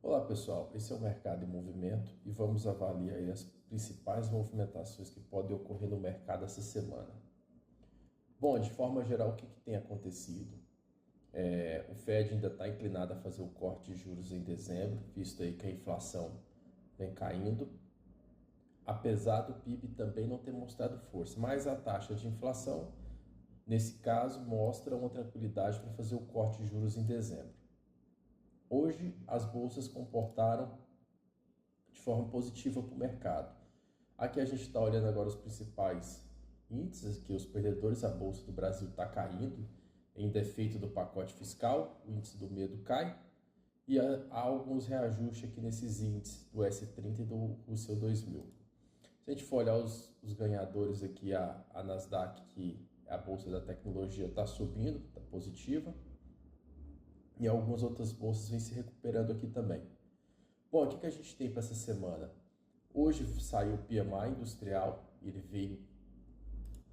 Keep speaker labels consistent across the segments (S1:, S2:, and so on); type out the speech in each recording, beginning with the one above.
S1: Olá pessoal, esse é o Mercado em Movimento e vamos avaliar aí as principais movimentações que podem ocorrer no mercado essa semana. Bom, de forma geral, o que tem acontecido? O Fed ainda está inclinado a fazer o corte de juros em dezembro, visto aí que a inflação vem caindo, apesar do PIB também não ter mostrado força, mas a taxa de inflação, nesse caso, mostra uma tranquilidade para fazer o corte de juros em dezembro. Hoje, as bolsas comportaram de forma positiva para o mercado. Aqui a gente está olhando agora os principais índices, que os perdedores, a Bolsa do Brasil está caindo em defeito do pacote fiscal, o índice do medo cai, e há alguns reajustes aqui nesses índices do S30 e do Russell 2000. Se a gente for olhar os ganhadores aqui, a Nasdaq, que é a Bolsa da Tecnologia, está subindo, está positiva, e algumas outras bolsas vêm se recuperando aqui também. Bom, o que a gente tem para essa semana? Hoje saiu o PMI industrial, ele veio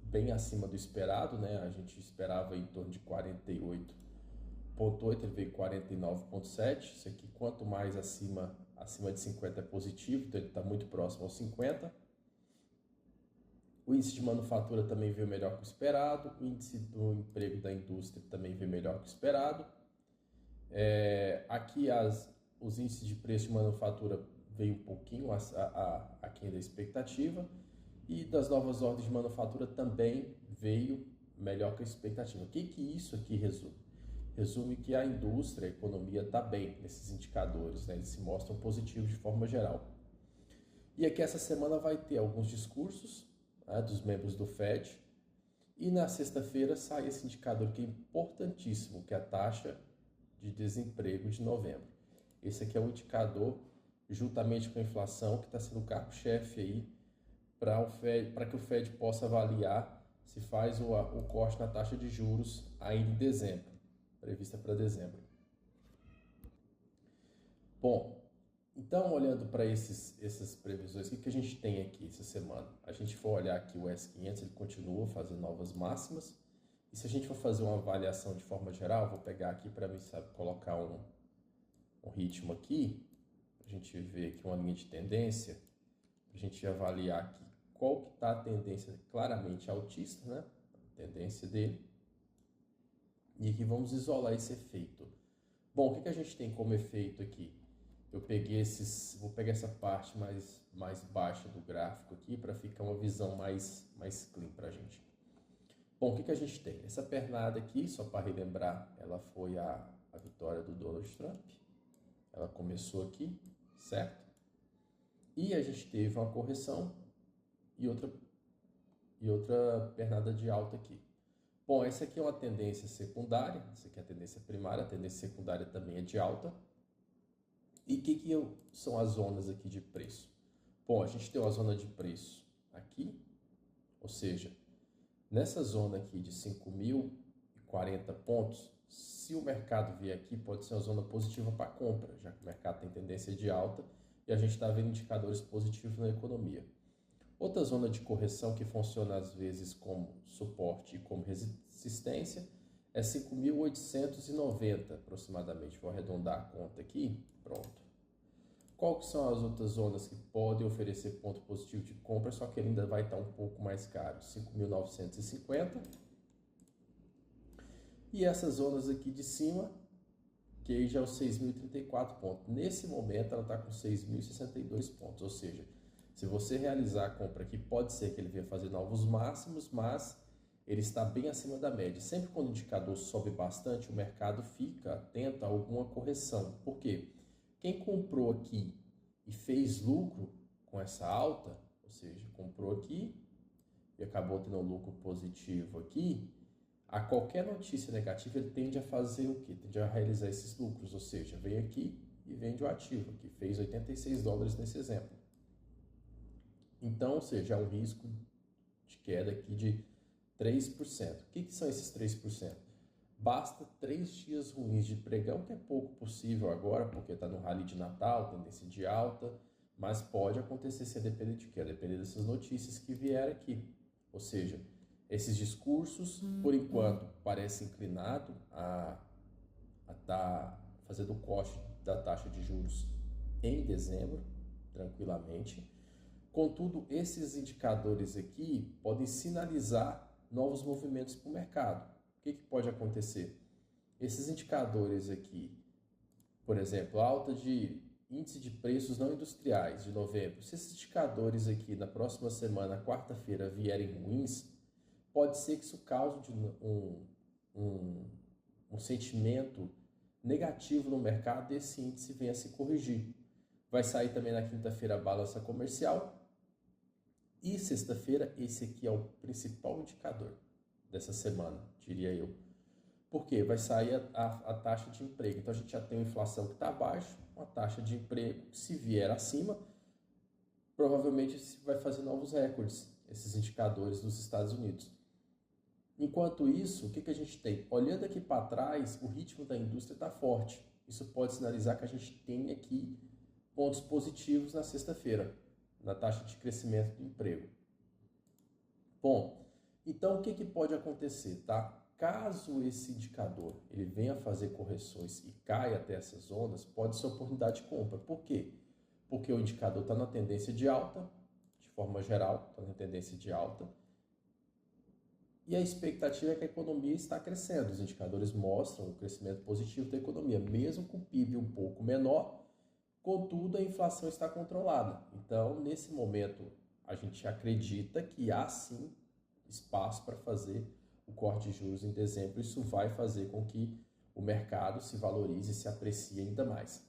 S1: bem acima do esperado, né? A gente esperava em torno de 48,8, ele veio 49,7. Isso aqui, quanto mais acima de 50 é positivo, então ele está muito próximo aos 50. O índice de manufatura também veio melhor que o esperado, o índice do emprego da indústria também veio melhor que o esperado. Aqui os índices de preço de manufatura veio um pouquinho aquém da expectativa, e das novas ordens de manufatura também veio melhor que a expectativa. O que isso aqui resume? Resume que a indústria, a economia está bem nesses indicadores, né? Eles se mostram positivos de forma geral. E aqui essa semana vai ter alguns discursos, né, dos membros do Fed, e na sexta-feira sai esse indicador que é importantíssimo, que é a taxa de desemprego de novembro. Esse aqui é um indicador, juntamente com a inflação, que está sendo o carro-chefe aí para que o Fed possa avaliar se faz o corte na taxa de juros ainda em dezembro, prevista para dezembro. Bom, então olhando para essas previsões, o que a gente tem aqui essa semana? A gente for olhar aqui o S500, ele continua fazendo novas máximas, e se a gente for fazer uma avaliação de forma geral, vou pegar aqui para mim, sabe, colocar um ritmo aqui, a gente ver aqui uma linha de tendência, a gente avaliar aqui qual que está a tendência claramente altista, né? A tendência dele. E aqui vamos isolar esse efeito. Bom, o que a gente tem como efeito aqui? Eu peguei vou pegar essa parte mais baixa do gráfico aqui para ficar uma visão mais clean para a gente. Bom, o que a gente tem? Essa pernada aqui, só para relembrar, ela foi a vitória do Donald Trump. Ela começou aqui, certo? E a gente teve uma correção e outra pernada de alta aqui. Bom, essa aqui é uma tendência secundária, essa aqui é a tendência primária, a tendência secundária também é de alta. E o que são as zonas aqui de preço? Bom, a gente tem uma zona de preço aqui, ou seja, nessa zona aqui de 5.040 pontos, se o mercado vier aqui, pode ser uma zona positiva para compra, já que o mercado tem tendência de alta e a gente está vendo indicadores positivos na economia. Outra zona de correção que funciona às vezes como suporte e como resistência é 5.890 aproximadamente. Vou arredondar a conta aqui, pronto. Qual que são as outras zonas que podem oferecer ponto positivo de compra, só que ele ainda vai estar um pouco mais caro? 5.950. E essas zonas aqui de cima, que aí já é os 6.034 pontos. Nesse momento ela está com 6.062 pontos, ou seja, se você realizar a compra aqui, pode ser que ele venha fazer novos máximos, mas ele está bem acima da média. Sempre quando o indicador sobe bastante, o mercado fica atento a alguma correção. Por quê? Quem comprou aqui e fez lucro com essa alta, ou seja, comprou aqui e acabou tendo um lucro positivo aqui, a qualquer notícia negativa ele tende a fazer o quê? Tende a realizar esses lucros, ou seja, vem aqui e vende o ativo, que fez $86 nesse exemplo. Então, ou seja, há um risco de queda aqui de 3%. O que são esses 3%? Basta 3 dias ruins de pregão, que é pouco possível agora, porque está no rally de Natal, tendência de alta, mas pode acontecer se a depender de quê? A depender dessas notícias que vieram aqui. Ou seja, esses discursos, por enquanto, parecem inclinados a estar fazendo o corte da taxa de juros em dezembro, tranquilamente. Contudo, esses indicadores aqui podem sinalizar novos movimentos para o mercado. O que pode acontecer? Esses indicadores aqui, por exemplo, alta de índice de preços não industriais de novembro, se esses indicadores aqui na próxima semana, quarta-feira, vierem ruins, pode ser que isso cause um sentimento negativo no mercado e esse índice venha a se corrigir. Vai sair também na quinta-feira a balança comercial e sexta-feira esse aqui é o principal indicador dessa semana, diria eu. Porque vai sair a taxa de emprego. Então a gente já tem uma inflação que está abaixo, uma taxa de emprego que se vier acima, provavelmente vai fazer novos recordes, esses indicadores dos Estados Unidos. Enquanto isso, o que a gente tem? Olhando aqui para trás, o ritmo da indústria está forte. Isso pode sinalizar que a gente tem aqui pontos positivos na sexta-feira, na taxa de crescimento do emprego. Bom, então o que pode acontecer, tá? Caso esse indicador ele venha fazer correções e caia até essas zonas, pode ser oportunidade de compra. Por quê? Porque o indicador está na tendência de alta, de forma geral, está na tendência de alta. E a expectativa é que a economia está crescendo. Os indicadores mostram o crescimento positivo da economia, mesmo com o PIB um pouco menor, contudo a inflação está controlada. Então, nesse momento, a gente acredita que há sim espaço para fazer o corte de juros em dezembro. Isso vai fazer com que o mercado se valorize e se aprecie ainda mais.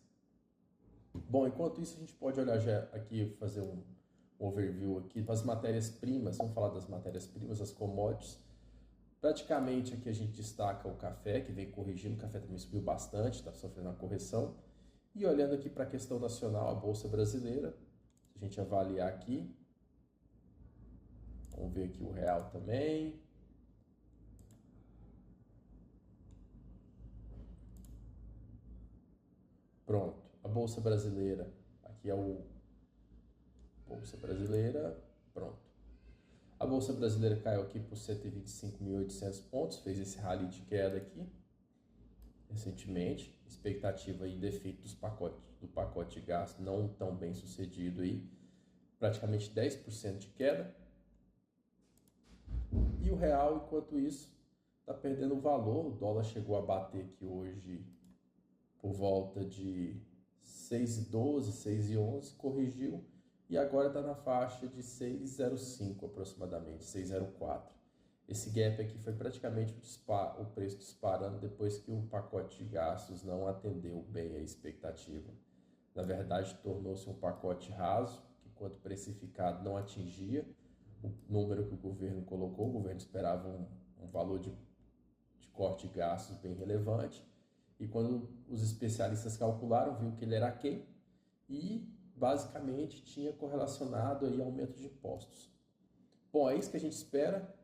S1: Bom, enquanto isso, a gente pode olhar já aqui, fazer um overview aqui das matérias-primas. Vamos falar das matérias-primas, as commodities. Praticamente aqui a gente destaca o café, que vem corrigindo. O café também subiu bastante, está sofrendo uma correção. E olhando aqui para a questão nacional, a Bolsa Brasileira, se a gente avaliar aqui, vamos ver aqui o real também. Pronto, a Bolsa Brasileira, aqui é o Bolsa Brasileira, pronto. A Bolsa Brasileira caiu aqui por 125.800 pontos, fez esse rally de queda aqui, recentemente. Expectativa aí de efeito do pacote de gasto não tão bem sucedido aí, praticamente 10% de queda. E o real, enquanto isso, está perdendo valor. O dólar chegou a bater aqui hoje por volta de 6,12, 6,11, corrigiu e agora está na faixa de 6,05 aproximadamente, 6,04. Esse gap aqui foi praticamente o preço disparando depois que o pacote de gastos não atendeu bem a expectativa. Na verdade, tornou-se um pacote raso, que quanto precificado não atingia o número que o governo colocou. O governo esperava um valor de corte de gastos bem relevante. E quando os especialistas calcularam, viu que ele era aquém e basicamente tinha correlacionado aí aumento de impostos. Bom, é isso que a gente espera,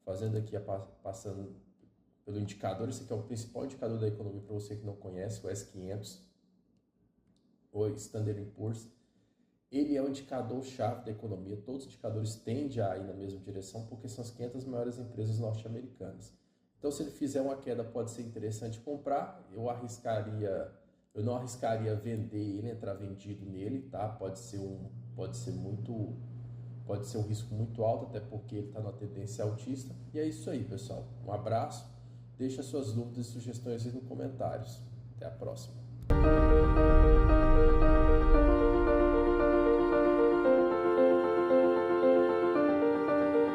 S1: fazendo aqui, passando pelo indicador. Esse aqui é o principal indicador da economia para você que não conhece, o S500, o Standard & Poor's. Ele é o indicador-chave da economia. Todos os indicadores tendem a ir na mesma direção porque são as 500 maiores empresas norte-americanas. Então, se ele fizer uma queda, pode ser interessante comprar. Eu não arriscaria vender ele, entrar vendido nele, tá? Pode ser um risco muito alto, até porque ele está na tendência altista. E é isso aí, pessoal. Um abraço. Deixa suas dúvidas e sugestões aí nos comentários. Até a próxima.